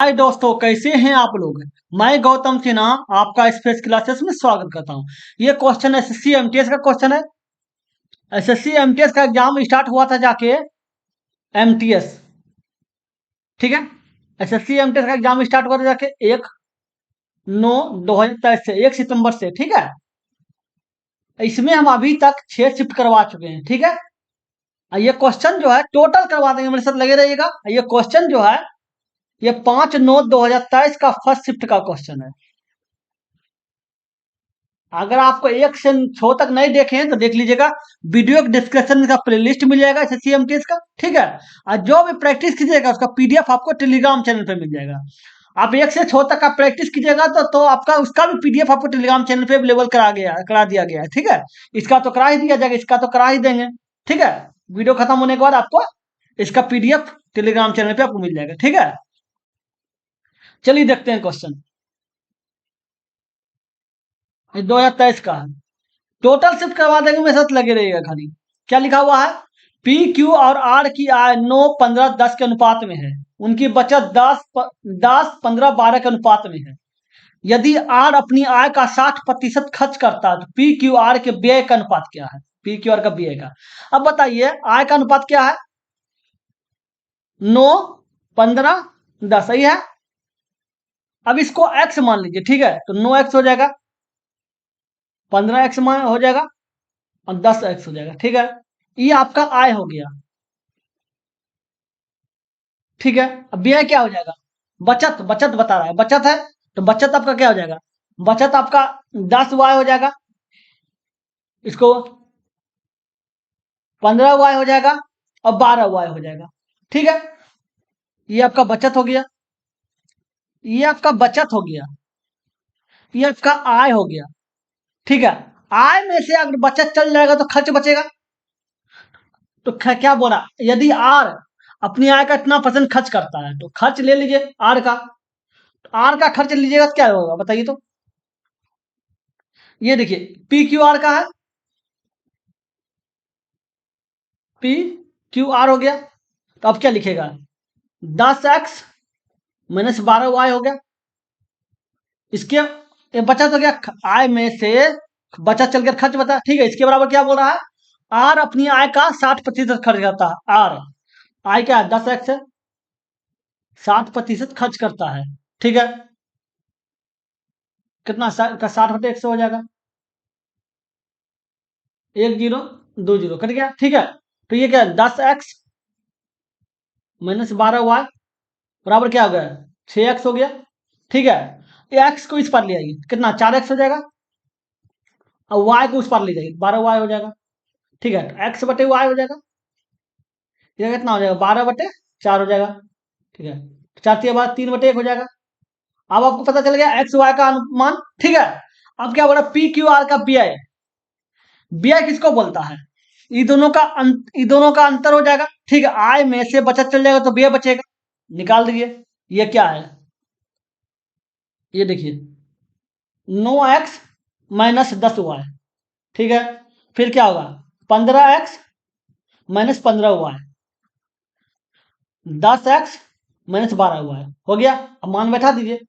हाय दोस्तों, कैसे हैं आप लोग। मैं गौतम सिन्हा आपका स्पेस क्लासेस में स्वागत करता हूं। ये क्वेश्चन एसएससी एमटीएस का क्वेश्चन है। एसएससी एमटीएस का एग्जाम स्टार्ट हुआ था जाके एमटीएस, ठीक है। एसएससी एमटीएस का एग्जाम स्टार्ट हुआ था जाके 1/9/2023 से 1 सितंबर से, ठीक है। इसमें हम अभी तक 6 शिफ्ट करवा चुके हैं, ठीक है। ये क्वेश्चन जो है टोटल करवा देंगे, मेरे साथ लगे रहिएगा। ये क्वेश्चन जो है ये 5/9/2023 का फर्स्ट शिफ्ट का क्वेश्चन है। अगर आपको 1 से 6 तक नहीं देखे हैं तो देख लीजिएगा, वीडियो के डिस्क्रिप्शन में प्लेलिस्ट मिल जाएगा एसएससी एमटीएस का, ठीक है। और जो भी प्रैक्टिस कीजिएगा उसका पीडीएफ आपको टेलीग्राम चैनल पे मिल जाएगा। आप 1 से 6 तक का प्रैक्टिस कीजिएगा तो आपका उसका भी पीडीएफ आपको टेलीग्राम चैनल पे अवेलेबल करा दिया गया है, ठीक है। इसका तो करा ही दिया जाएगा, इसका तो करा ही देंगे, ठीक है। वीडियो खत्म होने के बाद आपको इसका पीडीएफ टेलीग्राम चैनल पे आपको मिल जाएगा, ठीक है। चलिए देखते हैं क्वेश्चन। 2023 का है। टोटल शिफ्ट करवा देंगे, मेरे साथ लगे रहिएगा खाली। क्या लिखा हुआ है, पी क्यू और आर की आय 9, 15, 10 के अनुपात में है। उनकी बचत 10, 15, 12 के अनुपात में है। यदि आर अपनी आय का 60% खर्च करता है तो पी क्यू आर के व्यय का अनुपात क्या है। पी क्यू आर का व्यय का, अब बताइए आय का अनुपात क्या है। 9, 15, 10 सही है। अब इसको एक्स मान लीजिए, ठीक है। तो 9x हो जाएगा, 15x हो जाएगा और 10x हो जाएगा, ठीक है। ये आपका आय हो गया, ठीक है। अब व्यय क्या हो जाएगा, बचत बचत बता रहा है, बचत है तो बचत आपका क्या हो जाएगा, बचत आपका 10y हो जाएगा, इसको 15y हो जाएगा और 12y हो जाएगा, ठीक है। ये आपका बचत हो गया, ये आपका बचत हो गया, ये आपका आय हो गया, ठीक है। आय में से अगर बचत चल जाएगा तो खर्च बचेगा। तो क्या बोला, यदि आर अपनी आय का इतना % खर्च करता है तो खर्च ले लीजिए आर का। तो आर का खर्च लीजिएगा तो क्या होगा बताइए। तो ये देखिए पी क्यू आर का है, पी क्यू आर हो गया। तो अब क्या लिखेगा, 10x - 12y हो गया। इसके ये बचत हो गया, आय में से बचत चलकर खर्च बचा, ठीक है। इसके बराबर क्या बोल रहा है, आर अपनी आय का 60% खर्च करता है। आर आय क्या है, 10x है, 60% खर्च करता है, ठीक है। कितना 60/100 हो जाएगा, 1020 कट गया, ठीक है। तो ये क्या है, 10x - 12y बराबर क्या हो गया, 6x हो गया, ठीक है। ये x को इस पर ले आइए, कितना 4x हो जाएगा और y को उस पर ले जाइए, 12y हो जाएगा, ठीक है। तो x/y हो जाएगा, ये कितना हो जाएगा, 12/4 हो जाएगा, ठीक है। 4×3 हो जाएगा। अब आपको पता चल गया एक्स वाई का अनुमान, ठीक है। अब क्या बोला, पी क्यू आर का व्यय, व्यय किसको बोलता है, ये दोनों का अंतर हो जाएगा, ठीक है। आय में से बचत चल जाएगा तो व्यय बचेगा, निकाल दीजिए। ये क्या है, ये देखिए 9x - 10y, ठीक है। फिर क्या होगा, 15x - 15y, 10x - 12y हो गया। अब मान बैठा दीजिए,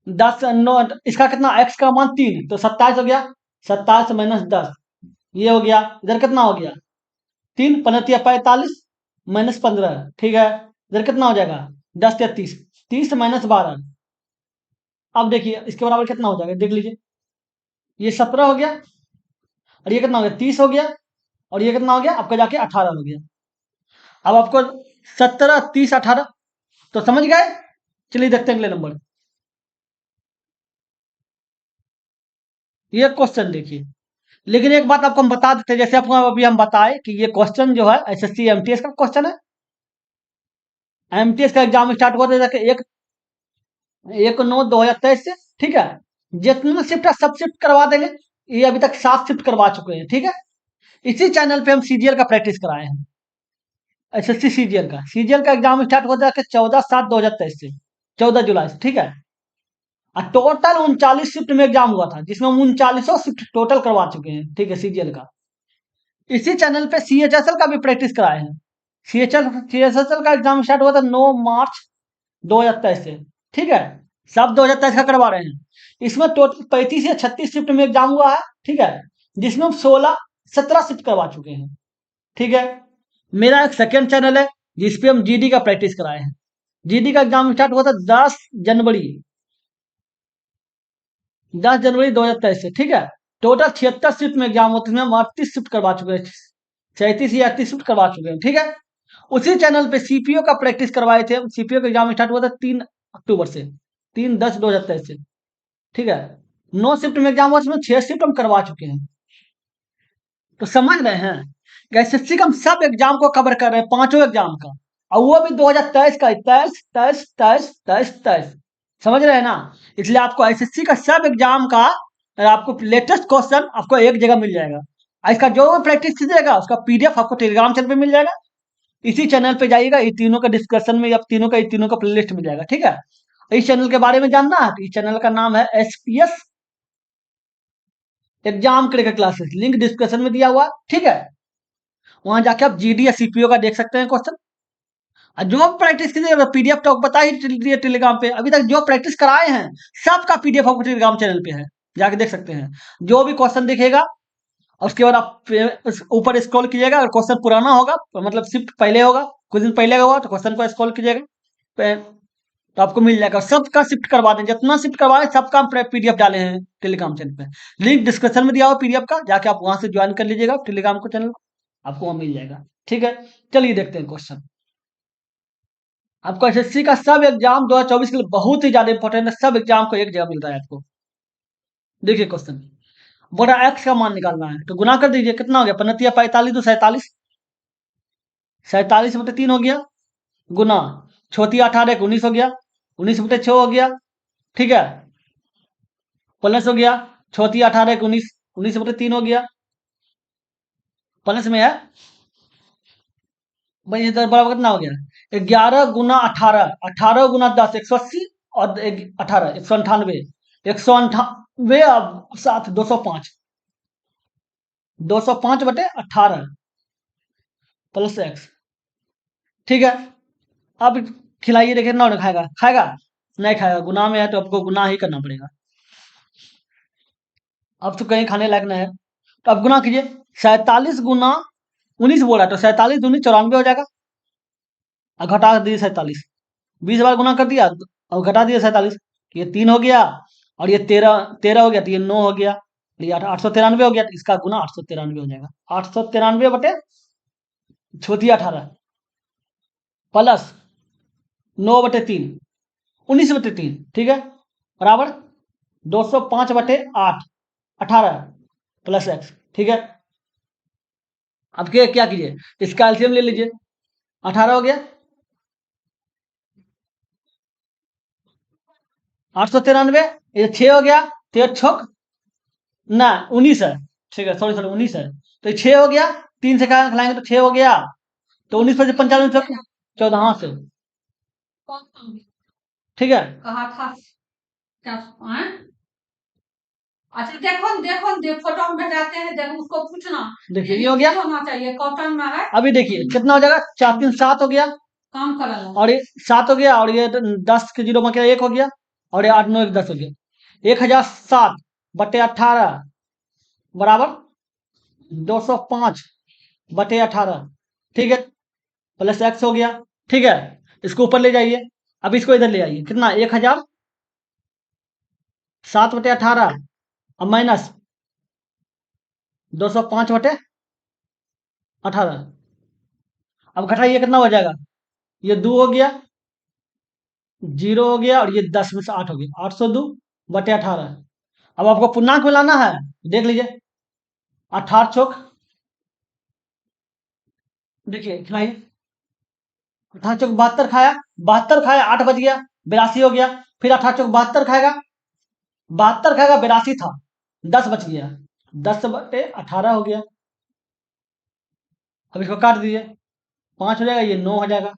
10 9 इसका कितना, x का मान 3 तो 27 हो गया, 27 - 10 ये हो गया। इधर कितना हो गया, 3×5 = 45 - 15, ठीक है। इधर कितना हो जाएगा, 10×3 = 30, 30 - 12। अब देखिए इसके बराबर कितना हो जाएगा, देख लीजिए। ये 17 हो गया और ये कितना हो गया, 30 हो गया और ये कितना हो गया आपका जाके 18 हो गया। अब आपको 17, 30, 18 तो समझ गए। चलिए देखते हैं अगले नंबर। ये क्वेश्चन देखिए, लेकिन एक बात आपको हम बता देते हैं, जैसे आपको अभी हम बताए कि ये क्वेश्चन जो है एसएससी एमटीएस का क्वेश्चन है। एमटीएस का एग्जाम स्टार्ट हुआ था जाके 1/9/2023 से, ठीक है। जितना शिफ्ट है सब शिफ्ट करवा देंगे। ये अभी तक 7 शिफ्ट करवा चुके हैं, ठीक है। इसी चैनल पे हम सीजीएल का प्रैक्टिस कराए हैं, एसएससी सीजीएल का एग्जाम स्टार्ट हुआ था 14/7/2023 से, 14 जुलाई से, ठीक है। और टोटल 39 शिफ्ट में एग्जाम हुआ था, जिसमें हम 39 शिफ्ट टोटल करवा चुके हैं, ठीक है, सीजीएल का। इसी चैनल पे सीएचएसएल का भी प्रैक्टिस कराए हैं। सीएचएसएल का एग्जाम स्टार्ट हुआ था 9 मार्च 2023 से, ठीक है, सब 2023 का करवा रहे हैं। इसमें टोटल 35 या 36 शिफ्ट में एग्जाम हुआ है, ठीक है, जिसमें हम 17 शिफ्ट करवा चुके हैं, ठीक है। मेरा एक सेकेंड चैनल है जिसपे हम जीडी का प्रैक्टिस कराए हैं। जीडी का एग्जाम स्टार्ट हुआ था 10 जनवरी 2023 से, ठीक है। टोटल 76 शिफ्ट में एग्जाम होते हैं, हम 38 शिफ्ट करवा चुके हैं, 37 या 38 शिफ्ट करवा चुके हैं, ठीक है। उसी चैनल पे सीपीओ का प्रैक्टिस करवाए थे। सीपीओ का एग्जाम स्टार्ट हुआ था 3 अक्टूबर से, 3/10/2023 से, ठीक है। 9 शिफ्ट में एग्जाम हुआ, उसमें 6 शिफ्ट हम करवा चुके हैं। तो समझ रहे हैं, एसएससी का हम सब एग्जाम को कवर कर रहे हैं, पांचों एग्जाम का, और वो भी 2023 का, 23 23 23 23 23, समझ रहे हैं ना। इसलिए आपको एसएससी का सब एग्जाम का आपको लेटेस्ट क्वेश्चन आपको एक जगह मिल जाएगा। और इसका जो भी प्रैक्टिस कीजिएगा उसका पीडीएफ आपको टेलीग्राम चैनल पे मिल जाएगा। इसी चैनल पे जाइएगा, ये तीनों का डिस्कशन में, अब तीनों का प्लेलिस्ट मिल जाएगा, ठीक है। इस चैनल के बारे में जानना है तो इस चैनल का नाम है SPS exam cracker classes, link description में दिया हुआ, ठीक है। वहां जाके आप जीडी या सीपीओ का देख सकते हैं क्वेश्चन। और जो प्रैक्टिस कीजिए पीडीएफ तो बता ही दिए टेलीग्राम पे, अभी तक जो प्रैक्टिस कराए हैं सबका पीडीएफ आपको टेलीग्राम चैनल पे है, जाके देख सकते हैं। जो भी क्वेश्चन दिखेगा उसके बाद आप ऊपर स्क्रॉल कीजिएगा, अगर क्वेश्चन पुराना होगा मतलब शिफ्ट पहले होगा, कुछ दिन पहले होगा, तो क्वेश्चन को स्क्रॉल कीजिएगा तो आपको मिल जाएगा। सबका शिफ्ट करवा दें, जितना शिफ्ट करवाए सबका पीडीएफ डाले हैं टेलीग्राम चैनल पे, लिंक डिस्क्रिप्शन में दिया हुआ पीडीएफ का, जाके आप वहां से ज्वाइन कर लीजिएगा टेलीग्राम को चैनल, आपको वहां मिल जाएगा, ठीक है। चलिए देखते हैं क्वेश्चन। आपको एसएससी का सब एग्जाम 2024 के लिए बहुत ही ज्यादा इंपॉर्टेंट है, सब एग्जाम को एक जगह मिल रहा है आपको। देखिए क्वेश्चन, बड़ा एक्स का मान निकालना है, तो गुना कर दीजिए, कितना हो गया, 15 45 तो 47, 47/3 हो गया, गुना छोटी 18 19 हो गया, 19/6 हो गया, ठीक है, प्लस हो गया छोटी 18 19, 19/3 हो गया, प्लस में है भाई, इधर बराबर कितना हो गया, 11 × 18, 18 × 10 180, और 18 198, 198 अब 7 205, 205/18 प्लस एक्स, ठीक है। अब खिलाइए, देखिए ना खाएगा, खाएगा नहीं खाएगा, गुना में है तो आपको गुना ही करना पड़ेगा। अब तो कहीं खाने लायक नहीं है, तो अब गुना कीजिए, 47 × 19 बोला, तो 47 दूनी 94 हो जाएगा, और घटा दिए 47, 20 बार गुना कर दिया और घटा दिया 47, ये 3 हो गया, और ये 13 हो गया, तो ये 9 हो गया, ये 893 हो गया, तो इसका गुना 893 हो जाएगा, 893/छोटी 18 प्लस 9/3 19/3, ठीक है, बराबर 205/8 18 प्लस एक्स, ठीक है। अब क्या कीजिए, इसका एलसीएम ले लीजिए, 18 हो गया, 893, ये 6 हो गया, 13 ना 19 है, ठीक है, सॉरी 19 है, तो 6 हो गया, 3 से खिलाएंगे तो 6 हो गया, तो 19 पर से 95 14, हाँ से, ठीक है। कहा था अच्छा, देखो देखो फोटो में भेजाते हैं, देखो उसको पूछना, देखिए ये हो गया, होना चाहिए कॉटन में है। अभी देखिए कितना हो जाएगा, 4 3 7 हो गया, काम करा, और ये 7 हो गया, और ये 10 के 0 में 1 हो गया, और ये 8 9 1 10 हो गया, 1007/18 बराबर 205/18, ठीक है, प्लस एक्स हो गया, ठीक है। इसको ऊपर ले जाइए, अब इसको इधर ले आइए, कितना 1007/18 और माइनस 205/18, अब घटाइए, कितना हो जाएगा, ये 2 हो गया, 0 हो गया, और ये 10 में से 8 हो गया, 802/18। अब आपको पूर्णांक में लाना है, देख लीजिए, 18 चौक, देखिए खिलाइए, 18 चौक 72 खाया, 72 खाया, 8 बज गया, 82 हो गया, फिर 18 चौक 72 खाएगा, 72 खाएगा, 82 था, 10 बच गया, 10/18 हो गया। अब इसको काट दीजिए, 5 हो जाएगा, ये 9 हो जाएगा,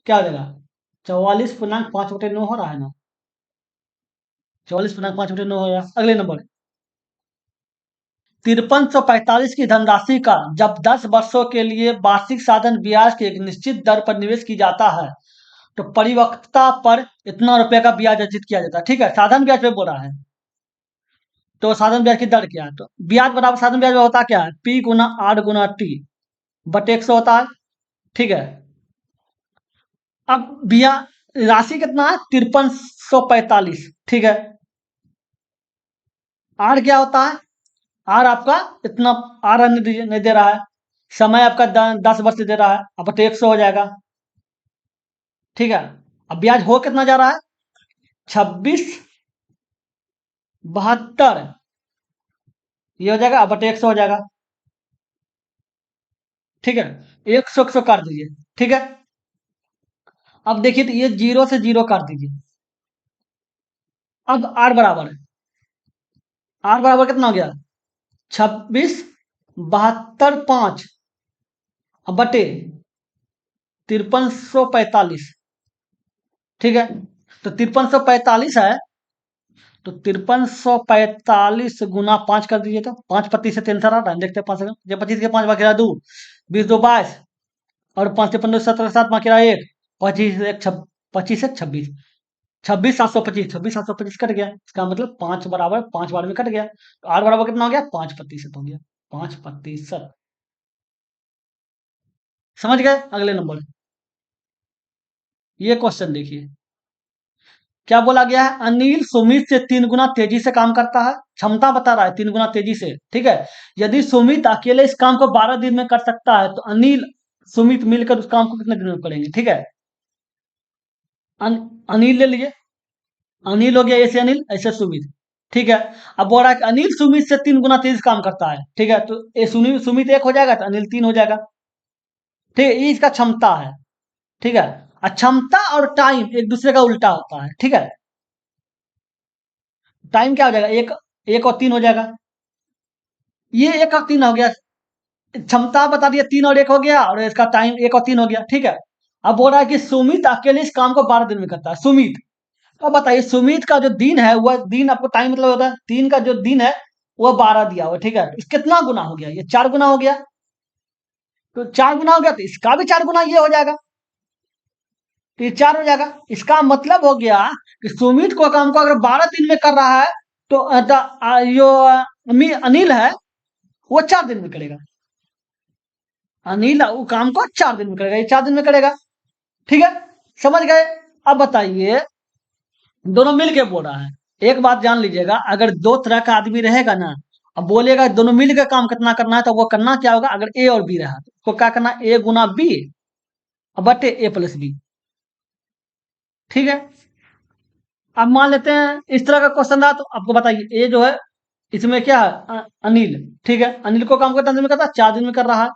क्या हो जाएगा, 44.5/9 हो रहा है ना, 44.5/9 हो गया। अगले नंबर, 5345 की धनराशि का जब 10 वर्षों के लिए वार्षिक साधन ब्याज की एक निश्चित दर पर निवेश की जाता है तो परिपक्वता पर इतना रुपए का ब्याज अर्जित किया जाता है। ठीक है, साधारण ब्याज पे बोल रहा है। तो साधारण ब्याज की दर क्या है? तो ब्याज बराबर साधारण ब्याज में होता क्या है? पी गुना आर गुना टी बटे 100 होता है। ठीक है, अब ब्याज राशि कितना है? 5345। ठीक है, आर क्या होता है? आर आपका इतना, आर नहीं दे रहा है, समय आपका 10 वर्ष दे रहा है, अब बटे 100 हो जाएगा। ठीक है, अब ब्याज हो कितना जा रहा है? 2672, ये हो जाएगा, अब बटे 100 हो जाएगा। ठीक है, 100 काट दीजिए। ठीक है, अब देखिए तो ये 0 से 0 काट दीजिए। अब आर बराबर है, आर बराबर कितना हो गया? 2672/5 अब बटे 5345। ठीक है, तो 5345 है, तो 5345 गुना 5 कर दीजिए, तो 5 प्रतिशत आंसर आ रहा है। देखते हैं 5 जब 25 के 5 बाकी रहा 2, 20 2 22, और 5 से 15 17 7 बाकी रहा 1, 25 1 25 से 26, 26 725, 26 725 कट गया। इसका मतलब 5 बराबर 5 बार में कट गया, तो आर बराबर कितना हो गया? 5% हो गया, 5%। समझ गए? अगले नंबर, ये क्वेश्चन देखिए, क्या बोला गया है? अनिल सुमित से 3 गुना तेजी से काम करता है, क्षमता बता रहा है 3 गुना तेजी से। ठीक है, यदि सुमित अकेले इस काम को 12 दिन में कर सकता है, तो अनिल सुमित मिलकर उस काम को कितने दिन में करेंगे? ठीक है, अनिल ले लीजिए, अनिल हो गया, ऐसे अनिल ऐसे सुमित। ठीक है, अब बोल रहा है कि अनिल सुमित से 3 गुना तेज काम करता है। ठीक है, तो ये सुमित 1 हो जाएगा, तो अनिल 3 हो जाएगा। ठीक है, ये इसका क्षमता है। ठीक है, क्षमता और टाइम एक दूसरे का उल्टा होता है। ठीक है, टाइम क्या हो जाएगा? 1 और 3 हो जाएगा, ये 1 और 3 हो गया। क्षमता बता दिया 3 और 1 हो गया, और इसका टाइम 1 और 3 हो गया। ठीक है, अब बोल रहा है कि सुमित अकेले इस काम को 12 दिन में करता है, सुमित। अब बताइए, सुमित का जो दिन है वह दिन, आपको टाइम मतलब होता है, 3 का जो दिन है वह 12 दिया हुआ। ठीक है, कितना गुना हो गया? ये 4 गुना हो गया, तो 4 गुना हो गया, तो इसका भी 4 गुना ये हो जाएगा, तो ये 4 हो जाएगा। इसका मतलब हो गया कि सुमित को काम को अगर 12 दिन में कर रहा है, तो जो अनिल है वो 4 दिन में करेगा। अनिल वो काम को 4 दिन में करेगा, ये 4 दिन में करेगा। ठीक है, समझ गए? अब बताइए, दोनों मिल के बोल रहा है। एक बात जान लीजिएगा, अगर 2 तरह का आदमी रहेगा ना, अब बोलेगा दोनों मिल के काम कितना करना है, तो वो करना क्या होगा? अगर ए और बी रहा तो उसको क्या करना? ए गुना बी बटे ए प्लस बी। ठीक है, अब मान लेते हैं इस तरह का क्वेश्चन रहा, तो आपको बताइए, ए जो है इसमें क्या है? अनिल। ठीक है, अनिल को काम कितना दिन में करता है? 4 दिन में कर रहा है।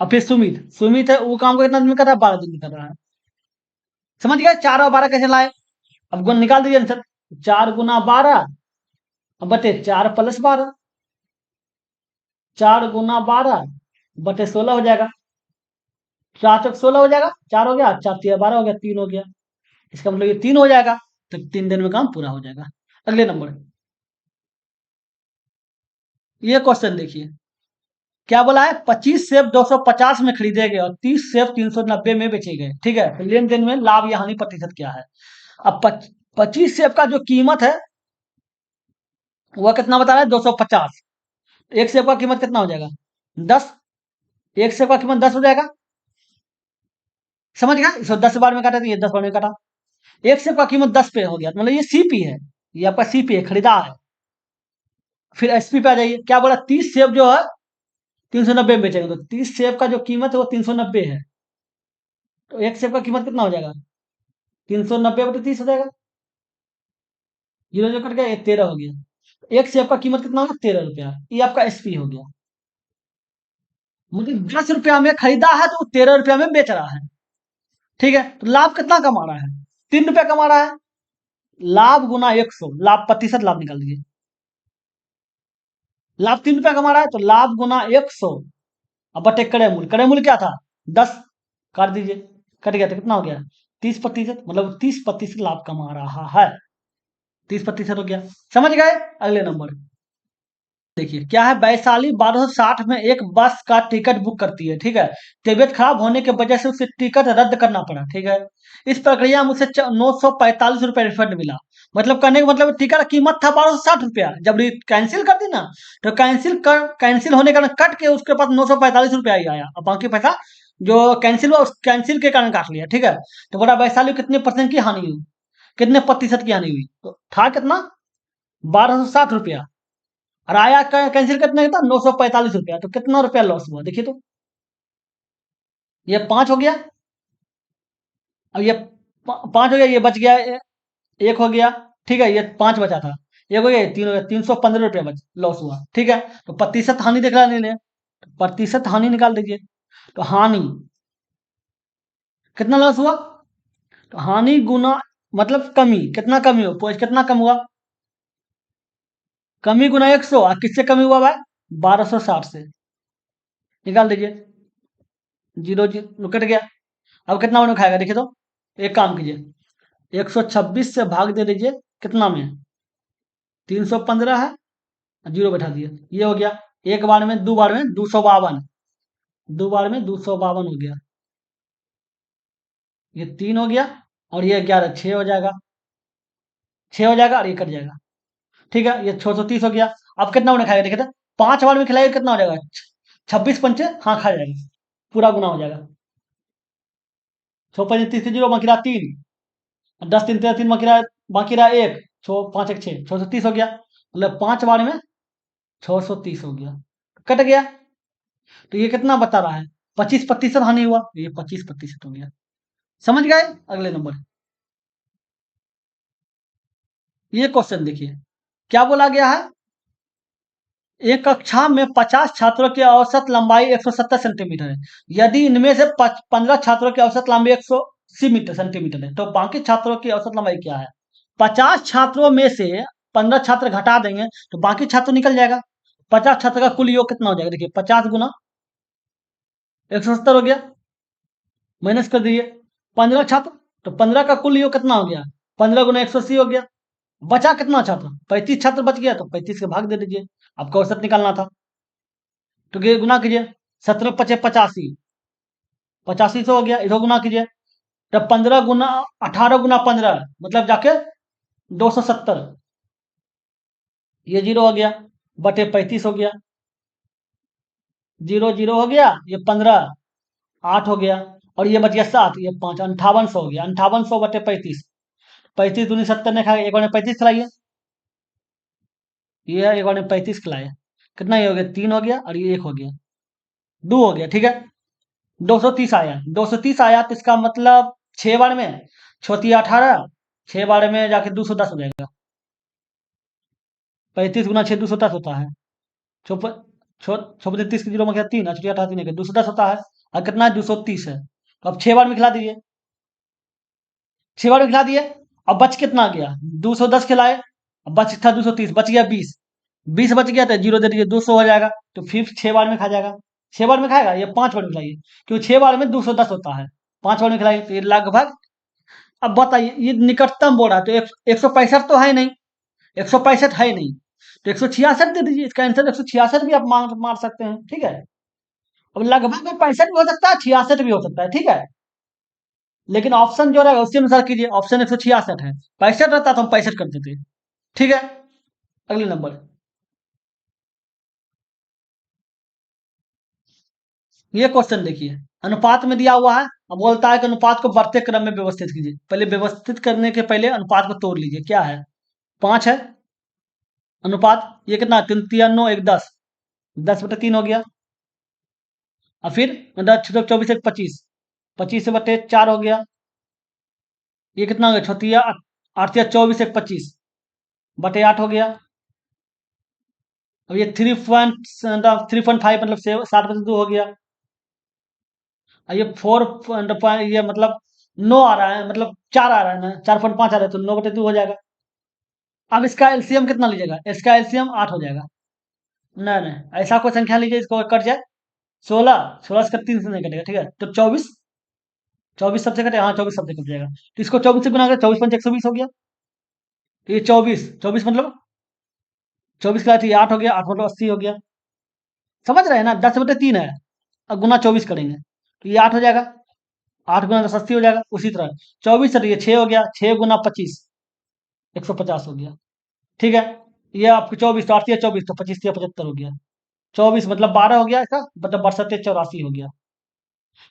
और फिर सुमित, सुमित है वो काम को कितना दिन में कर रहा है? 12 दिन में कर रहा है। समझ गए? 4 और 12 कैसे लाए? अब गुण निकाल दीजिए आंसर, 4 गुना 12 बटे 4 प्लस 12, 4 गुना 12 बटे 16 हो जाएगा, 4 चौक 16 हो जाएगा, 4 हो गया, 4 तिया 12 हो गया, 3 हो गया। इसका मतलब ये 3 हो जाएगा, तो 3 दिन में काम पूरा हो जाएगा। अगले नंबर, ये क्वेश्चन देखिए, क्या बोला है? 25 सेब 250 में खरीदे गए और 30 सेब 390 में बेचे गए। ठीक है, तो लेन देन में लाभ या हानि प्रतिशत क्या है? अब 25 सेब का जो कीमत है वह कितना बता रहा है? 250। एक सेब का कीमत कितना हो जाएगा? 10। एक सेब का कीमत 10 हो जाएगा। समझ गया? इसको 10 बार में काटा तो ये 10 बार में काटा, एक सेब का कीमत 10 पे हो गया, तो मतलब ये सीपी है, ये आपका सीपी है, खरीदार है। फिर एसपी पे आ जाइए, क्या बोला? 30 सेब जो है 390 में बेचेंगे, तो 30 सेब का जो कीमत है वो 390 है, तो एक सेब का कीमत कितना हो जाएगा? 390/30 हो जाएगा, जीरो जो कट गया, ये 13 हो गया। एक सेब का कीमत कितना होगा? 13 रुपया, ये आपका एसपी हो गया। मतलब 10 रुपया में खरीदा है तो 13 रुपया में बेच रहा है। ठीक है, तो लाभ कितना कमा रहा है? 3 रुपया कमा रहा है। लाभ गुना 100, लाभ प्रतिशत लाभ निकाल दीजिए। लाभ 3 रुपया कमा रहा है, तो लाभ गुना 100 अब बटे क्रय मूल्य, क्रय मूल्य क्या था? 10, काट दीजिए, कट गया, तो कितना हो गया? 30%, मतलब 30% लाभ कमा रहा है, 30% हो गया। समझ गए? अगले नंबर, देखिए क्या है, वैशाली 1260 में एक बस का टिकट बुक करती है, ठीक है। तबीयत खराब होने की वजह से उसे टिकट रद्द करना पड़ा, ठीक है। इस प्रक्रिया में उसे 945 रुपये रिफंड मिला। मतलब कहने का मतलब टिकट का कीमत था 1260 रुपया, जब कैंसिल कर दी ना, तो कैंसिल होने के कारण कट के उसके पास 945 रुपया ही आया, और बाकी पैसा जो कैंसिल हुआ उस कैंसिल के कारण काट लिया, ठीक है। तो बोला वैशाली कितने परसेंट की हानि हुई, कितने प्रतिशत की हानि हुई, तो था कितना, 1260 रुपया। और आया कैंसिल कितने का था, 945 रुपया, तो कितना रुपया लॉस हुआ देखिए तो। ये 5 हो गया, अब ये 5 हो गया, ये बच गया, एक हो गया, ठीक है, ये 5 बचा था, एक हो गया, 3 हो गया, 315 रुपया बच लॉस हुआ, ठीक है। तो प्रतिशत हानि देख रहा नहीं, प्रतिशत हानि निकाल दीजिए। तो हानि कितना लॉस हुआ, तो हानि गुना मतलब कमी, कितना कमी हो, कितना कम हुआ, कमी गुना 100, और किससे कमी हुआ भाई, 1260 से, निकाल दीजिए। जीरो जीरो कट गया। अब कितना उन्हें खाएगा देखिए तो, एक काम कीजिए, 126 से भाग दे दीजिए, कितना में, 315 है, जीरो बैठा दिए, ये हो गया। एक बार में, दो बार में 252, दो बार में 252 हो गया, ये 3 हो गया, और ये 11, 6 हो जाएगा, 6 हो जाएगा, और ये कट जाएगा, ठीक है, ये 630 हो गया। अब कितना उन्हें खाएगा देखिए तो, 5 बार में खिलाएगा कितना हो जाएगा, 26 पंचे, हाँ खा जाएगा, पूरा गुना हो जाएगा। 6 5 30 जीरो, बाकी रहा 3, 10 3 13 3, बाकी रहा 1, 6 5 1 6, 630 हो गया, मतलब 5 बार में 630 हो गया, कट गया। तो ये कितना बता रहा है, 25% हानि हुआ, ये 25% हो गया। समझ गए, अगले नंबर, ये क्वेश्चन देखिए, क्या बोला गया है, एक कक्षा में 50 छात्रों की औसत लंबाई 170 सेंटीमीटर है। यदि इनमें से 15 छात्रों की औसत लंबाई 180 मीटर सेंटीमीटर है, तो बाकी छात्रों की औसत लंबाई क्या है। 50 छात्रों में से 15 छात्र घटा देंगे, तो बाकी छात्र निकल जाएगा। 50 छात्र का कुल योग कितना हो जाएगा देखिए, 50 गुना 170 हो गया, माइनस कर दीजिए, 15 छात्र, तो 15 का कुल योग कितना हो गया, 15 गुना 180 हो गया। बचा कितना छात्र, 35 छात्र बच गया, तो 35 के भाग दे दीजिए, आपको औसत निकालना था। तो ये गुना कीजिए, 17 × 5 = 85, 85 से हो गया, इसको गुना कीजिए, तब 18 गुना 15, मतलब जाके 270, ये जीरो हो गया, बटे 35 हो गया, जीरो जीरो हो गया, ये 15, 8 हो गया, और ये बच गया 7, ये 5, 5800 हो गया, 5800 बटे 35, 35 दूनी 70 ने खाया, एक बार में 35 खिलाइए, ये एक बार में 35 खिलाए, कितना ये हो गया, 3 हो गया, और ये 1 हो गया, 2 हो गया, ठीक है। 230 आया, 230 आया, तो इसका मतलब 6 बार में, 6×3 = 18, 6 बार में जाके 210 हो जाएगा, 35 गुना 6 210 होता है, छो छोपन 30 की जीरो में क्या 3, 18 3 210 होता है, और कितना है 230 है, तो अब 6 बार में खिला दीजिए, 6 बार में खिला दिए। अब बच कितना गया, 210 खिलाए, अब बच था 230, बच गया 20, 20 बच गया, तो जीरो दे दीजिए, 200 हो जाएगा, तो फिर 6 बार में खा जाएगा, 6 बार में खाएगा, ये 5 बार में खिलाइए, क्योंकि 6 बार में 210 होता है, 5 बार में खिलाइए, तो ये लगभग, अब बताइए, ये निकटतम बोल रहा है, तो 165 तो है नहीं, 165 है नहीं, तो 166 दे दीजिए, इसका आंसर 166 भी आप मार सकते हैं, ठीक है। अब लगभग में 65 भी हो सकता है, 66 भी हो सकता है, ठीक है, लेकिन ऑप्शन जो रहेगा उसके अनुसार कीजिए, ऑप्शन 166 है, 65 रहता तो हम 65 कर देते, ठीक है। अगले नंबर, ये क्वेश्चन देखिए, अनुपात में दिया हुआ है, अब बोलता है कि अनुपात को बढ़ते क्रम में व्यवस्थित कीजिए, पहले व्यवस्थित करने के पहले अनुपात को तोड़ लीजिए, क्या है, 5 है अनुपात, ये कितना, 3 3 9 1 10, 10/3 हो गया, और फिर मतलब 24 1 25, 25 से बटे 4 हो गया, ये कितना हो गया, छोटिया 8 24 1 25 बटे 8 हो गया, अब ये 3.5 मतलब 7/2 हो गया, और ये 4 ये मतलब 9 आ रहा है, मतलब 4 आ रहा है ना, 4.5 आ रहा है, तो 9/2 हो जाएगा। अब इसका एलसीएम कितना लीजिएगा, इसका एलसीएम 8 हो जाएगा, नहीं नहीं, ऐसा कोई संख्या लीजिए इसको कट जाए, 16, 16 से 3 से नहीं कटेगा, ठीक है, तो 24, 24 सबसे कटे, हाँ 24 सबसे कट जाएगा, तो इसको 24 से गुना करें, 24 × 5 = 120 हो गया, तो ये 24 24 मतलब 24 का 8 हो गया, 8 मतलब 80 हो गया। समझ रहे हैं ना, 10/3 है, अब गुना 24 करेंगे तो ये 8 हो जाएगा, 8 गुना 10 80 हो जाएगा। उसी तरह 24 है तो ये 6 हो गया, 6 गुना 25 150 हो गया। ठीक है, ये आपके 24 तो 8 या 24 तो 25 या 75 हो गया। 24 मतलब 12 हो गया, इसका मतलब 62 84 हो गया।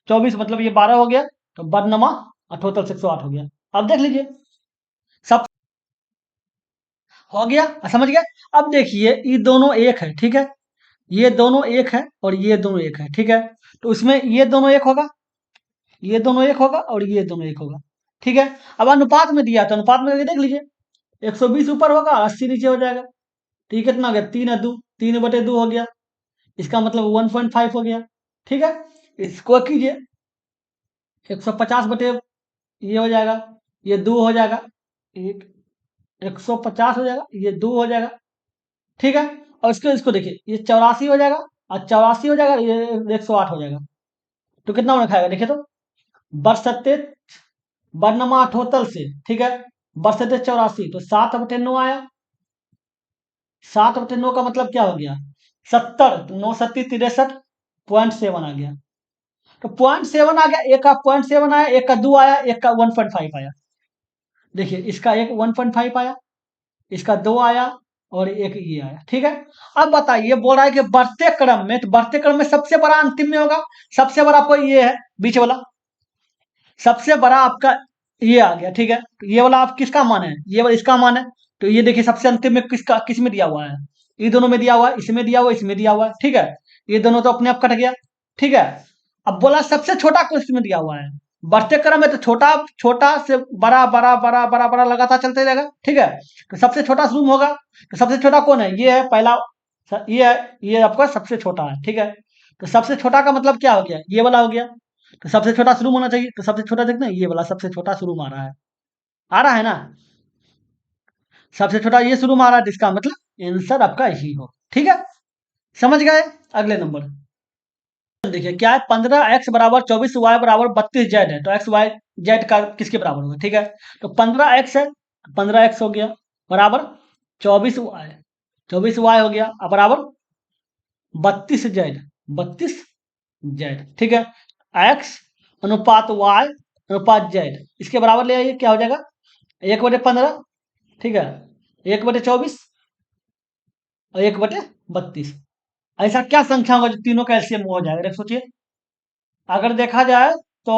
24 मतलब ये 12 हो गया, तो बदनमा टोटल 108 हो गया। अब देख लीजिए सब हो गया, समझ गए। अब देखिए ये दोनों एक है, ठीक है, ये दोनों एक है और ये दोनों एक है, ठीक है। तो इसमें ये दोनों एक होगा, ये दोनों एक होगा और ये दोनों एक होगा, ठीक है। अब अनुपात में दिया तो अनुपात में करके देख लीजिए, 120 ऊपर होगा, 80 नीचे हो जाएगा। तो ये कितना हो गया, 3 है 2, 3/2 हो गया, इसका मतलब 1.5 हो गया। ठीक है, इसको कीजिए, 150 बटे ये हो जाएगा, ये 2 हो जाएगा, एक 150 हो जाएगा, ये 2 हो जाएगा। ठीक है, और इसको इसको देखिए, ये 84 हो जाएगा और 84 हो जाएगा, ये 108 हो जाएगा। तो कितना होने खाएगा देखिए, तो बरसते बरनमा टोटल से, ठीक है, बरसते 84 तो 7/9 आया। 7/9 का मतलब क्या हो गया, 70, 9 7 63.7 आ गया। तो 0.7 आ गया, एक का 0.7 आया, एक का 2 आया, एक का 1.5 आया। देखिए इसका एक 1.5 आया, इसका 2 आया और एक ये आया। ठीक है, अब बताइए, बोल रहा है कि बढ़ते क्रम में, तो बढ़ते क्रम में सबसे बड़ा अंतिम में होगा। सबसे बड़ा आपको ये है बीच वाला, सबसे बड़ा आपका ये आ गया। ठीक है, तो ये वाला आप किसका मान है, ये वाला इसका मान है। तो ये देखिए सबसे अंतिम में किसका किस में दिया हुआ है, ये दोनों में दिया हुआ है, इसमें दिया हुआ है, इसमें दिया हुआ है। ठीक है, ये दोनों तो अपने आप कट गया। ठीक है, अब बोला सबसे छोटा क्वेश्चन में दिया हुआ है, बढ़ते क्रम में तो छोटा छोटा से बड़ा बड़ा बड़ा बड़ा बड़ा लगातार चलते जाएगा। ठीक है, तो सबसे छोटा शुरू में होगा, तो सबसे छोटा कौन है, ये है पहला, ये है, ये आपका सबसे छोटा है। ठीक है, तो सबसे छोटा का मतलब क्या हो गया, ये वाला हो गया। तो सबसे छोटा शुरू में होना चाहिए, तो सबसे छोटा देखना ये वाला सबसे छोटा शुरू में आ रहा है ना, सबसे छोटा ये शुरू में आ रहा है, जिसका मतलब आंसर आपका यही हो। ठीक है, समझ गए। अगले नंबर देखिए क्या है, 15x बराबर 24 वाई बराबर 32 जेड है, तो एक्स वाई जेड का किसके बराबर होगा। ठीक है, तो 15x है, 15x हो गया बराबर 24y, 24y हो गया अब बराबर 32 जेड, 32 जेड। ठीक है, एक्स अनुपात वाई अनुपात जेड, इसके बराबर ले आइए, क्या हो जाएगा 1/15। ठीक है, 1/24 और 1/32। ऐसा क्या संख्या होगा जो तीनों का एलसीएम हो जाएगा, देख सोचिए। अगर देखा जाए तो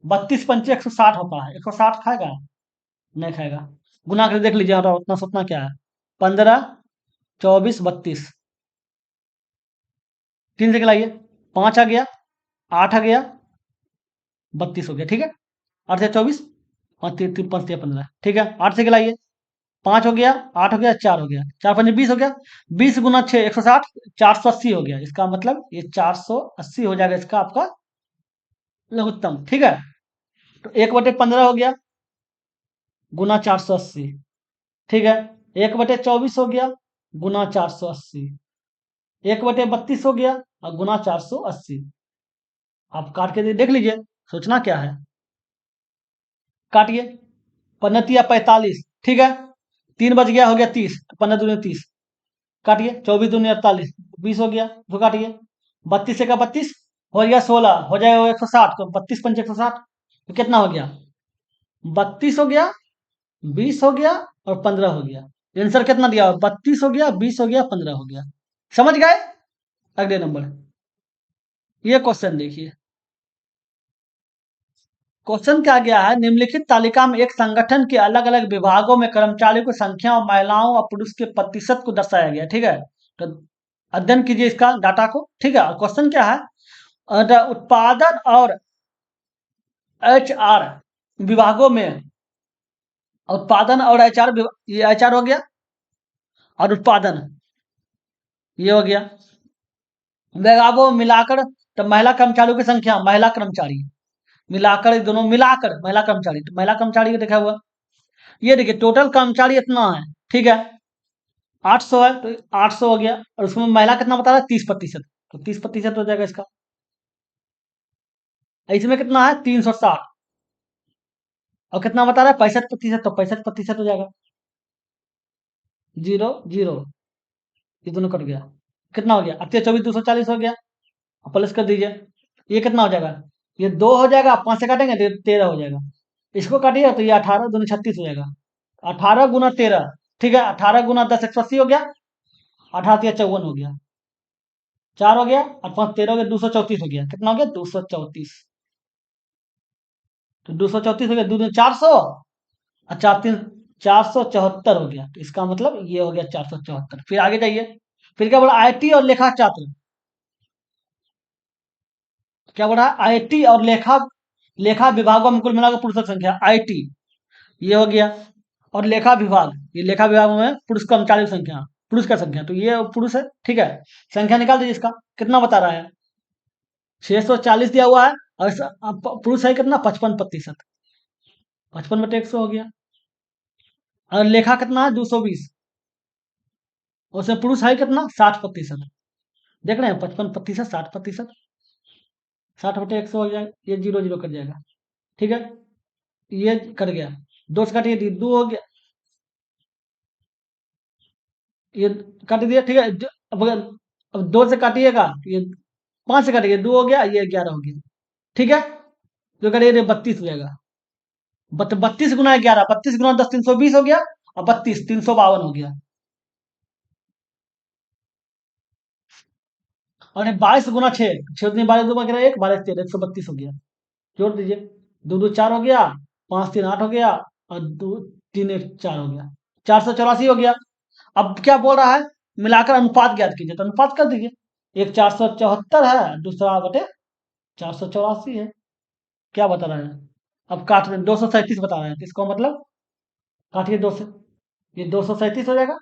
32 पंचे 160 होता है, 160 खाएगा, नहीं खाएगा। गुना करके देख लीजिए, और उतना से उतना क्या है, 15 24 32, 3 से खिलाइए, 5 आ गया, 8 आ गया, 32 हो गया। ठीक है, 8 से 24, 5 3 5 15। ठीक है, 8 से खिलाइए, 5 हो गया, 8 हो गया, 4 हो गया, 4 5 20 हो गया, 20 गुना 6 160, 480 हो गया। इसका मतलब ये 480 हो जाएगा इसका आपका लघुत्तम। ठीक है, तो 1/15 हो गया गुना 480। ठीक है, 1/24 हो गया गुना 480, 1/32 हो गया और गुना 480। आप काट के देख लीजिए, सोचना क्या है, काटिए, 15 या 45। ठीक है, 3 बच गया, हो गया 30, 15 दूनी 30, काटिए, 24 दूनी 48, 20 हो गया, तो काटिए, 32 से का 32 हो गया 16, हो जाएगा 160, तो 32 पंचे 160, तो कितना हो गया, 32 हो गया, 20 हो गया और 15 हो गया। आंसर कितना दिया, 32 हो गया, 20 हो गया, 15 हो गया। समझ गए। अगले नंबर, ये क्वेश्चन देखिए, क्वेश्चन क्या गया है, निम्नलिखित तालिका में एक संगठन के अलग अलग विभागों में कर्मचारियों की संख्या और महिलाओं और पुरुष के प्रतिशत को दर्शाया गया। ठीक है, तो अध्ययन कीजिए इसका डाटा को। ठीक है, क्वेश्चन क्या है, उत्पादन और एचआर विभागों में, उत्पादन और एचआर, ये एचआर हो गया और उत्पादन ये हो गया, विभागों में मिलाकर, तो महिला कर्मचारियों की संख्या, महिला कर्मचारी मिलाकर, ये दोनों मिलाकर महिला कर्मचारी, तो महिला कर्मचारी को देखा हुआ, ये देखिए टोटल कर्मचारी इतना है। ठीक है, 800 है, तो 800 हो गया, और उसमें महिला कितना बता रहा है, 30%, तो 30% हो जाएगा इसका। इसमें कितना है, 360, और कितना बता रहा है, 65%, तो 65% हो जाएगा। जीरो जीरो, ये दोनों कट गया, कितना हो गया? 28 24 240 हो गया। अब प्लस कर दीजिए, ये कितना हो जाएगा? ये 2 हो जाएगा, 5 से काटेंगे तो ये 13 हो जाएगा। इसको काटिए तो ये 18 दूनी 36 हो जाएगा। 18 गुना 13, ठीक है, 18 गुना 10 180 हो गया, 18 तिया 54 हो गया, 4 हो गया और 5 13 हो गया, 234 हो गया। कितना हो गया? 234। तो 234 हो गया, दो दूनी 400 और 4 3 474 हो गया। तो इसका मतलब ये हो गया 474। फिर आगे जाइए, फिर क्या बोला? आईटी और लेखा छात्र, क्या बोला? आईटी और लेखा, लेखा विभागों में कुल मिलाकर पुरुषों की संख्या आईटी, ये हो गया। और लेखा विभाग, ये लेखा विभाग में पुरुष कर्मचारियों की संख्या, पुरुष का संख्या, तो ये पुरुष है, ठीक है। संख्या निकाल दीजिए इसका, कितना बता रहा है? 640 दिया हुआ है, और पुरुष है कितना? 55%। 55/100 हो गया। और लेखा कितना है? 220, उसमें पुरुष है कितना? 60%। देख रहे हैं? 55%, 60%, 60/100 हो जाएगा, ये जीरो जीरो कट जाएगा, ठीक है। ये कट गया, दो से काटिए, दो हो गया, ये काट दिया, ठीक है। अब दो से काटिएगा, ये 5 से काटिए, दो हो गया, ये 11 हो गया, ठीक है। तो करिए 32 हो जाएगा। 32 गुना 11, 32 गुना 10 320 हो गया, और 32 352 हो गया। और 22 गुना 6, 6 दूनी 12 2 गिरा 1, 12 13 132 हो गया। जोड़ दीजिए, दो दो 4 हो गया, 5 3 8 हो गया, और दो 3 1 4 हो गया, 484 हो गया। अब क्या बोल रहा है? मिलाकर अनुपात ज्ञात कीजिए, तो अनुपात कर दीजिए। एक 474 है, दूसरा बटे 484 है। क्या बता रहा है? अब काट रहे 237 बता रहा है, तो इसको मतलब काटिए 2 से, ये 237 हो जाएगा।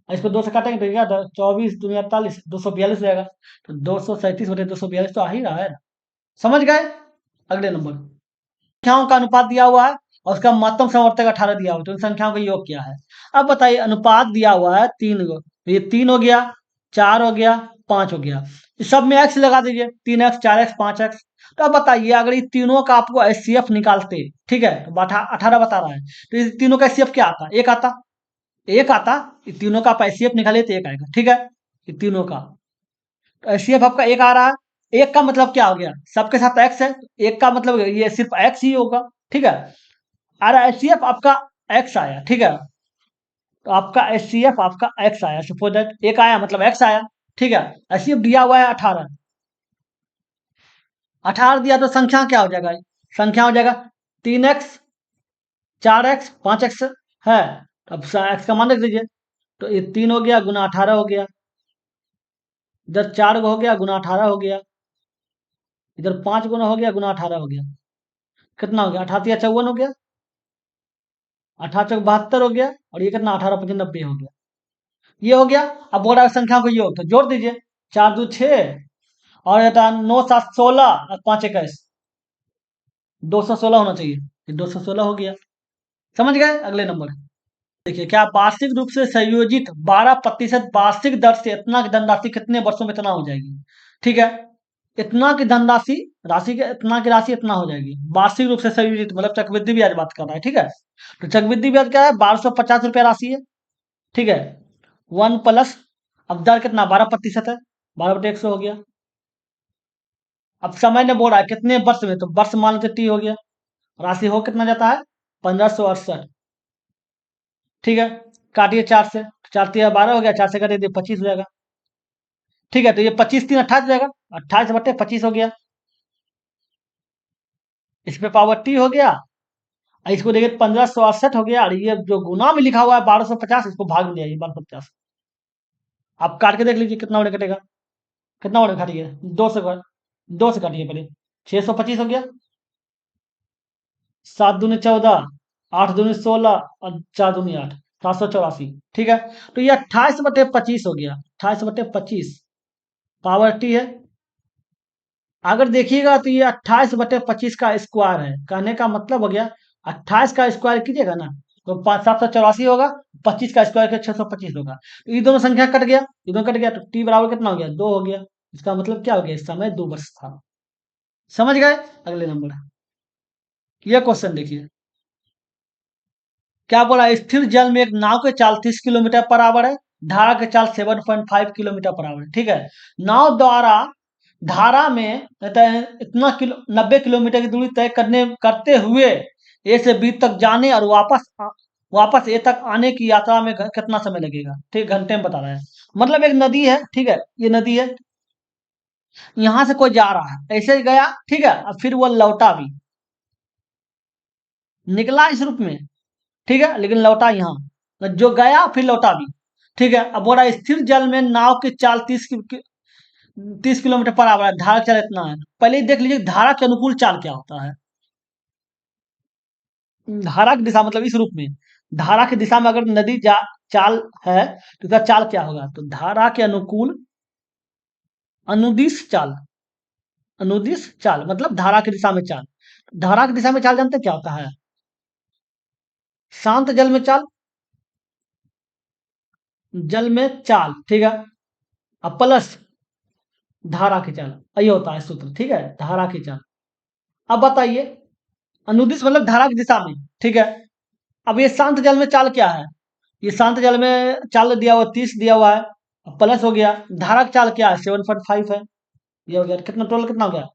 और इसको 2 से काटेंगे तो क्या? 24 दूनी 48, 242 हो जाएगा। तो 237 बटे 242 तो आ ही रहा है ना। समझ गए? अगले नंबर, संख्याओं का अनुपात दिया हुआ है और उसका महत्तम समवर्तक 18 दिया हुआ है, तो इन संख्याओं का योग क्या है? अब बताइए, अनुपात दिया हुआ है 3 को, तो ये 3 हो गया, 4 हो गया, 5 हो गया। इस सब में एक्स लगा दीजिए, 3x 4x 5x। तो अब बताइए, अगर ये तीनों का आपको एचसीएफ निकालते, ठीक है, तो 18 बता रहा है, तो इस तीनों का एचसीएफ क्या आता? एक आता, एक आता। ये तीनों का आप एचसीएफ निकालिए तो एक आएगा, ठीक है। ये तीनों का एचसीएफ आपका एक आ रहा है। एक का मतलब क्या हो गया? सबके साथ एक्स है, तो एक का मतलब ये सिर्फ एक्स ही होगा, ठीक है। और एचसीएफ आपका एक्स आया, ठीक है। तो आपका एचसीएफ आपका एक्स आया, सपोज दैट एक आया मतलब एक्स आया, ठीक है। एचसीएफ दिया हुआ है 18, 18 दिया तो संख्या क्या हो जाएगा? संख्या हो जाएगा 3x 4x 5x है। अब एक्स का मान रख दीजिए, तो ये 3 हो गया गुना 18 हो गया, इधर 4 हो गया गुना 18 हो गया, इधर 5 गुना हो गया गुना 18 हो गया। कितना हो गया? 18 54 हो गया, 18 72 हो गया, और ये कितना? 18 25 90 हो गया, ये हो गया। अब बोल रहा है संख्या को योग, तो जोड़ दीजिए, 4 2 6, और ये 9 7 16 और 5 21, 216 होना चाहिए, ये 216 हो गया। समझ गए? अगले नंबर देखिए, क्या वार्षिक रूप से संयोजित 12% वार्षिक दर से इतना की धनराशि कितने वर्षों में इतना हो जाएगी? ठीक है, इतना की धनराशि, राशि के इतना की राशि इतना हो जाएगी, वार्षिक रूप से संयोजित मतलब चक्रवृद्धि ब्याज बात कर रहा है, ठीक है। तो चक्रवृद्धि ब्याज क्या है? 1250 रुपया राशि है, ठीक है। 1 प्लस, अब दर कितना? 12% है, 12/100 हो गया। अब समय ने बोला है कितने वर्ष में, तो वर्ष मान लेते टी हो गया, राशि हो कितना जाता है? 1568, ठीक है। काटिए 4 से, 4 3 12 हो गया, 4 से काटिए 25 हो जाएगा, ठीक है। तो ये 25 3 28 हो जाएगा, 28/25 हो गया। इस पे पावर टी हो गया, और इसको देखिए 1568 हो गया, और ये जो गुना में लिखा हुआ है 1250, इसको भाग में ले आइए 1250। आप काट के देख लीजिए कितना बड़े कटेगा, कितना बड़े काटिए? 2 से काटिए पहले, 625 हो गया, 7 दूनी 14, 8 दूनी 16, और 4 दूनी 8, 784, ठीक है। तो ये 28/25 हो गया, 28/25 पावर टी है। अगर देखिएगा तो ये 28/25 का स्क्वायर है, कहने का मतलब हो गया 28 का स्क्वायर कीजिएगा ना, तो 784 होगा, 25 का स्क्वायर किया 625 होगा। तो ये दोनों संख्या कट गया, ये दोनों कट गया, तो टी बराबर कितना हो गया? 2 हो गया। इसका मतलब क्या हो गया? इस समय 2 वर्ष था। समझ गए? अगले नंबर, ये क्वेश्चन देखिए, क्या बोला, स्थिर जल में एक नाव के चाल 30 किलोमीटर पर आवर है, धारा के चाल 7.5 किलोमीटर पर आवर है। ठीक है, नाव द्वारा धारा में कहता है इतना 90 किलोमीटर की दूरी तय करते हुए ए से बी तक जाने और वापस ए तक आने की यात्रा में कितना समय लगेगा। ठीक, घंटे में बता रहा है। मतलब एक नदी है, ठीक है, ये नदी है, यहां से कोई जा रहा है, ऐसे ही गया, ठीक है, और फिर वो लौटा भी, निकला इस रूप में, ठीक है, लेकिन लौटा यहाँ, तो जो गया फिर लौटा भी। ठीक है, अब बोला स्थिर जल में नाव की चाल 30 किलोमीटर पर आवर है, धारा चाल इतना है। पहले ही देख लीजिए धारा के अनुकूल चाल क्या होता है। धारा की दिशा मतलब इस रूप में, धारा की दिशा में अगर नदी चाल है तो इसका चाल क्या होगा, तो धारा के अनुकूल अनुदिश चाल, अनुदिश चाल मतलब धारा की दिशा में चाल। धारा की दिशा में चाल जानते क्या होता है, शांत जल में चाल, जल में चाल, ठीक है, अब प्लस धारा की चाल, ये होता है सूत्र। ठीक है, धारा की चाल। अब बताइए, अनुदिश मतलब धारा की दिशा में, ठीक है। अब ये शांत जल में चाल क्या है, ये शांत जल में चाल दिया हुआ 30 दिया हुआ है, प्लस हो गया धारा की चाल क्या है 7.5 है, ये हो गया, कितना टोटल कितना हो गया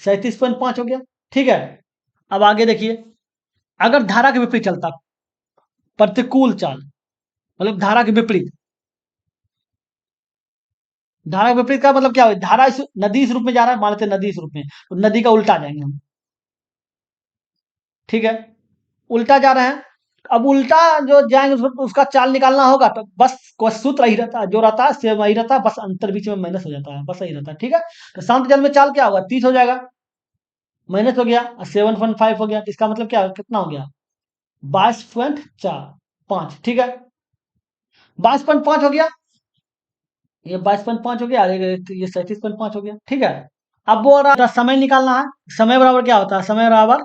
37.5 हो गया। ठीक है, अब आगे देखिए, अगर धारा के विपरीत चलता, प्रतिकूल चाल मतलब धारा के विपरीत, धारा के विपरीत का मतलब क्या हो, धारा इस नदी इस रूप में जा रहा है, मान लेते हैं नदी इस रूप में, तो नदी का उल्टा जाएंगे हम। ठीक है, उल्टा जा रहे हैं, अब उल्टा जो जाएंगे उसका चाल निकालना होगा, तो बस कोई सूत्र ही रहता है, जो रहता है सेम वही रहता है, बस अंतर बीच में माइनस हो जाता है, बस यही रहता है। ठीक है, तो शांत जल में चाल क्या होगा 30 हो जाएगा, माइनस हो गया, 7.5 हो गया, तो इसका मतलब क्या कितना हो गया 22.5। ठीक है, 22.5 हो गया, ये 22.5 हो गया, और ये 37.5 हो गया। ठीक है, अब वो रहा समय निकालना है, समय बराबर क्या होता है, समय बराबर